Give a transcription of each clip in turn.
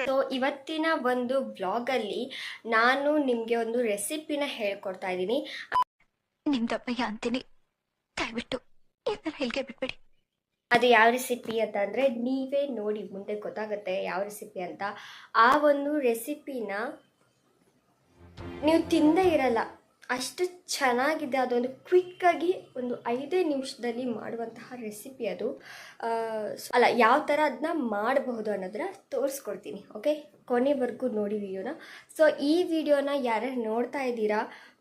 So ಇವತ್ತಿನ ಒಂದು ಬ್ಲಾಗಲ್ಲಿ ನಾನು ನಿಮಗೆ ಒಂದು ರೆಸಿಪಿನ ಹೇಳ್ಕೊಡ್ತಾ ಇದ್ದೀನಿ. ನಿಮ್ದಪ್ಪಯ್ಯ ಅಂತೀನಿ, ದಯವಿಟ್ಟು ಇದನ್ನ ಹೇಳಿಕೆ ಬಿಟ್ಬಿಡಿ. ಅದು ಯಾವ ರೆಸಿಪಿ ಅಂತಂದರೆ ನೀವೇ ನೋಡಿ ಮುಂದೆ ಗೊತ್ತಾಗುತ್ತೆ ಯಾವ ರೆಸಿಪಿ ಅಂತ. ಆ ಒಂದು ರೆಸಿಪಿನ ನೀವು ತಿಂದೇ ಇರಲ್ಲ, ಅಷ್ಟು ಚೆನ್ನಾಗಿದೆ. ಅದೊಂದು ಕ್ವಿಕ್ಕಾಗಿ ಒಂದು 5 ನಿಮಿಷದಲ್ಲಿ ಮಾಡುವಂತಹ ರೆಸಿಪಿ ಅದು. ಅಲ್ಲ, ಯಾವ ಥರ ಅದನ್ನ ಮಾಡಬಹುದು ಅನ್ನೋದನ್ನ ತೋರಿಸ್ಕೊಡ್ತೀನಿ. ಓಕೆ, ಕೊನೆವರೆಗೂ ನೋಡಿ ವಿಡಿಯೋನ. ಸೊ ಈ ವಿಡಿಯೋನ ಯಾರ್ಯಾರು ನೋಡ್ತಾ ಇದ್ದೀರಾ,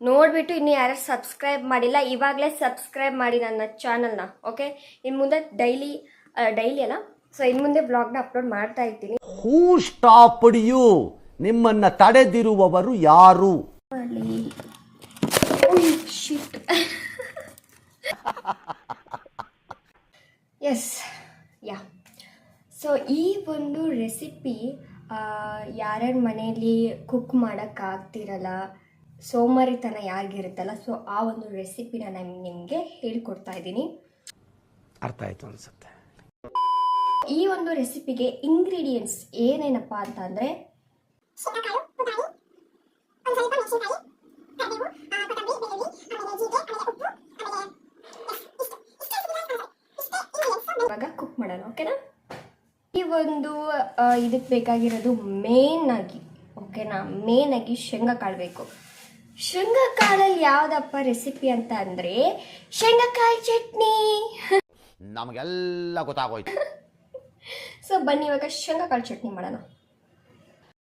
ನೋಡಿಬಿಟ್ಟು ಇನ್ನು ಯಾರ್ಯಾರು ಸಬ್ಸ್ಕ್ರೈಬ್ ಮಾಡಿಲ್ಲ ಇವಾಗಲೇ ಸಬ್ಸ್ಕ್ರೈಬ್ ಮಾಡಿ ನನ್ನ ಚಾನಲ್ನ. ಓಕೆ, ಇನ್ನು ಮುಂದೆ ಡೈಲಿ ಅಲ್ಲ, ಸೊ ಇನ್ನು ಮುಂದೆ ಬ್ಲಾಗ್ನ ಅಪ್ಲೋಡ್ ಮಾಡ್ತಾ ಇರ್ತೀನಿ. ಹೂ ಸ್ಟಾಪ್ಡ್ ಯು? ನಿಮ್ಮನ್ನ ತಡೆದಿರುವವರು ಯಾರು? ಎಸ್, ಯಾ. ಸೊ ಈ ಒಂದು ರೆಸಿಪಿ ಯಾರ್ಯಾರ ಮನೆಯಲ್ಲಿ ಕುಕ್ ಮಾಡೋಕ್ಕಾಗ್ತಿರಲ್ಲ, ಸೋಮಾರಿತನ ಯಾರಿಗಿರುತ್ತಲ್ಲ, ಸೊ ಆ ಒಂದು ರೆಸಿಪಿನ ನಾನು ನಿಮಗೆ ಹೇಳ್ಕೊಡ್ತಾ ಇದ್ದೀನಿ. ಅರ್ಥ ಆಯ್ತು ಅನ್ಸುತ್ತೆ. ಈ ಒಂದು ರೆಸಿಪಿಗೆ ಇಂಗ್ರೀಡಿಯೆಂಟ್ಸ್ ಏನೇನಪ್ಪ ಅಂತ ಅಂದರೆ ಇವಾಗ ಕುಕ್ ಮಾಡೋಣ. ಓಕೆನಾ? ಈ ಒಂದು ಇದಕ್ಕೆ ಬೇಕಾಗಿರೋದು ಮೇನ್ ಆಗಿ ಶೇಂಗಾಕಾಳು ಬೇಕು. ಶೇಂಗಾಕಾಳಲ್ಲಿ ಯಾವುದಪ್ಪ ರೆಸಿಪಿ ಅಂತ ಅಂದರೆ ಶೇಂಗಾಕಾಯಿ ಚಟ್ನಿ. ನಮಗೆಲ್ಲ ಗೊತ್ತಾಗೋಯ್ತು. ಸೊ ಬನ್ನಿ ಇವಾಗ ಶೇಂಗಾಕಾಳು ಚಟ್ನಿ ಮಾಡೋಣ.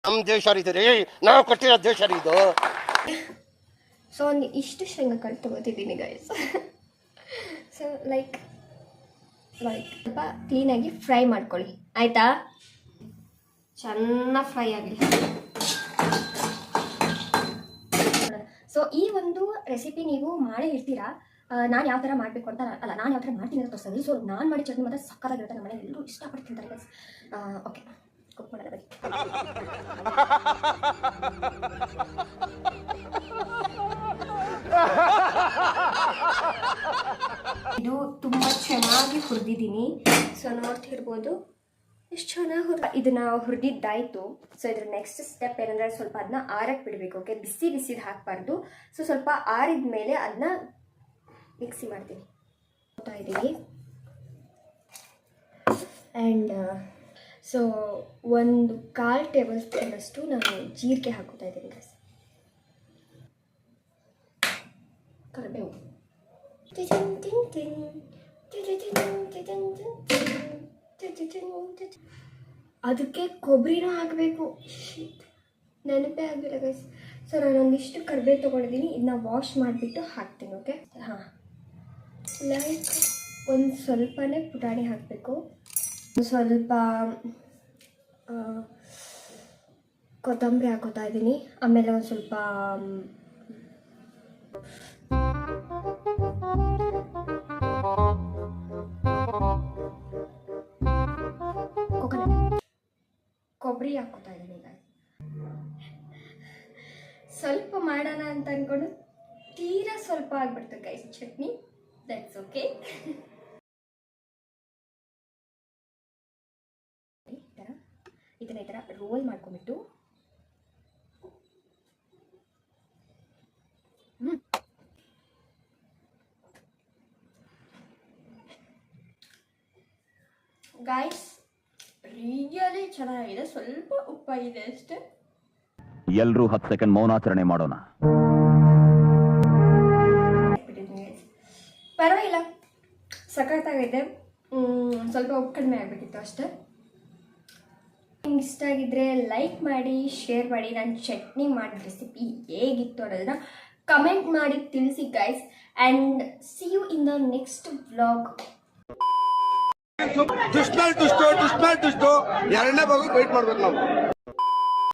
ನಮ್ಮ ದೇಶ ರೀ, ನಾವು ಕೊಟ್ಟಿರೋ ದೇಶ ಇದು. ಸೊ ಒಂದು ಇಷ್ಟು ಶೇಂಗಾಕಾಳು ತಗೋತಿದ್ದೀನಿ ಗೈಸ್. ಸೊ ಲೈಕ್ ಸ್ವಲ್ಪ ಕ್ಲೀನಾಗಿ ಫ್ರೈ ಮಾಡ್ಕೊಳ್ಳಿ, ಆಯಿತಾ? ಚೆನ್ನಾಗಿ ಫ್ರೈ ಆಗಲಿ. ಸೊ ಈ ಒಂದು ರೆಸಿಪಿ ನೀವು ಮಾಡೇ ಇರ್ತೀರಾ. ನಾನು ಯಾವ ಥರ ಮಾಡಬೇಕು ಅಂತ ಅಲ್ಲ, ನಾನು ಯಾವ ಥರ ಮಾಡ್ತೀನಿ ಅಂತ ತೋರಿಸ್ತೀನಿ. ಸೊ ನಾನು ಮಾಡಿ ಚಟ್ನಿ ಮಾತ್ರ ಸಕ್ಕತ್ತಾಗಿರುತ್ತೆ, ನಮ್ಮ ಮನೆಯಲ್ಲಿ ಎಲ್ಲರೂ ಇಷ್ಟಪಟ್ಟು ತಿಂತಾರೆ ಗೈಸ್. ಓಕೆ, ಕುಕ್ ಮಾಡೋಣ ಬನ್ನಿ. ಇದು ತುಂಬ ಚೆನ್ನಾಗಿ ಹುರಿದಿದ್ದೀನಿ. ಸೊ ನೋಡ್ತಿರ್ಬೋದು ಎಷ್ಟು ಚೆನ್ನಾಗಿ ಇದನ್ನ ಹುರಿದಿದ್ದಾಯಿತು. ಸೊ ಇದ್ರ ನೆಕ್ಸ್ಟ್ ಸ್ಟೆಪ್ ಏನಂದರೆ ಸ್ವಲ್ಪ ಅದನ್ನ ಆರಕ್ಕೆ ಬಿಡಬೇಕು. ಓಕೆ, ಬಿಸಿದು ಹಾಕಬಾರ್ದು. ಸೊ ಸ್ವಲ್ಪ ಆರಿದ ಮೇಲೆ ಅದನ್ನ ಮಿಕ್ಸಿ ಮಾಡ್ತೀನಿ ಇದ್ದೀನಿ. ಆ್ಯಂಡ್ ಸೊ 1/4 ಟೇಬಲ್ ಸ್ಪೂನಷ್ಟು ನಾನು ಜೀರಿಗೆ ಹಾಕೋತಾ ಇದ್ದೀನಿ ಗೈಸ್. ಕರಿಬೇವು, ಅದಕ್ಕೆ ಕೊಬ್ಬರಿನೂ ಹಾಕಬೇಕು. ನೆನಪೇ ಆಗಲಿಲ್ಲ ಗೈಸ್. ಸೊ ನಾನೊಂದಿಷ್ಟು ಕರಿಬೇವು ತೊಗೊಂಡಿದ್ದೀನಿ, ಇದನ್ನ ವಾಶ್ ಮಾಡಿಬಿಟ್ಟು ಹಾಕ್ತೀನಿ. ಓಕೆ, ಹಾಂ, ಲೈಕ್ ಒಂದು ಸ್ವಲ್ಪನೇ ಪುಟಾಣಿ ಹಾಕಬೇಕು, ಸ್ವಲ್ಪ ಕೊತ್ತಂಬರಿ ಹಾಕೋತಾ ಇದ್ದೀನಿ. ಆಮೇಲೆ ಒಂದು ಸ್ವಲ್ಪ ಕೊಬ್ಬರಿ ಹಾಕೋತಾ ಇದ್ದೀನಿ. ಈಗ ಸ್ವಲ್ಪ ಮಾಡೋಣ ಅಂತ ಅಂದ್ಕೊಂಡು ತೀರಾ ಸ್ವಲ್ಪ ಆಗ್ಬಿಡ್ತು ಗೈಸ್ ಚಟ್ನಿ. That's okay. ಇದನ್ನ ಈ ಥರ ರೋಲ್ ಮಾಡ್ಕೊಂಬಿಟ್ಟು ಗೈಸ್ ರಿಯಲಿ ಚೆನ್ನಾಗಿದೆ. ಸ್ವಲ್ಪ ಉಪ್ಪಾಗಿದೆ ಅಷ್ಟೇ. ಎಲ್ಲರೂ 10 ಸೆಕೆಂಡ್ ಮೌನಾಚರಣೆ ಮಾಡೋಣ. ಪರವಾಗಿಲ್ಲ, ಸಖತ್ತಾಗಿದೆ. ಸ್ವಲ್ಪ ಉಪ್ಪು ಕಡಿಮೆ ಆಗಬೇಕಿತ್ತು ಅಷ್ಟೇ. ನಿಮ್ಗೆ ಇಷ್ಟ ಆಗಿದ್ರೆ ಲೈಕ್ ಮಾಡಿ, ಶೇರ್ ಮಾಡಿ. ನಾನು ಚಟ್ನಿ ಮಾಡಿದ ರೆಸಿಪಿ ಹೇಗಿತ್ತು ಅನ್ನೋದನ್ನ ಕಮೆಂಟ್ ಮಾಡಿ ತಿಳಿಸಿ guys. And see you in the next vlog. ದುಷ್ಟ ಎರಡನೇ ಭಾಗ ವೇಟ್ ಮಾಡ್ಬೇಕು ನಾವು.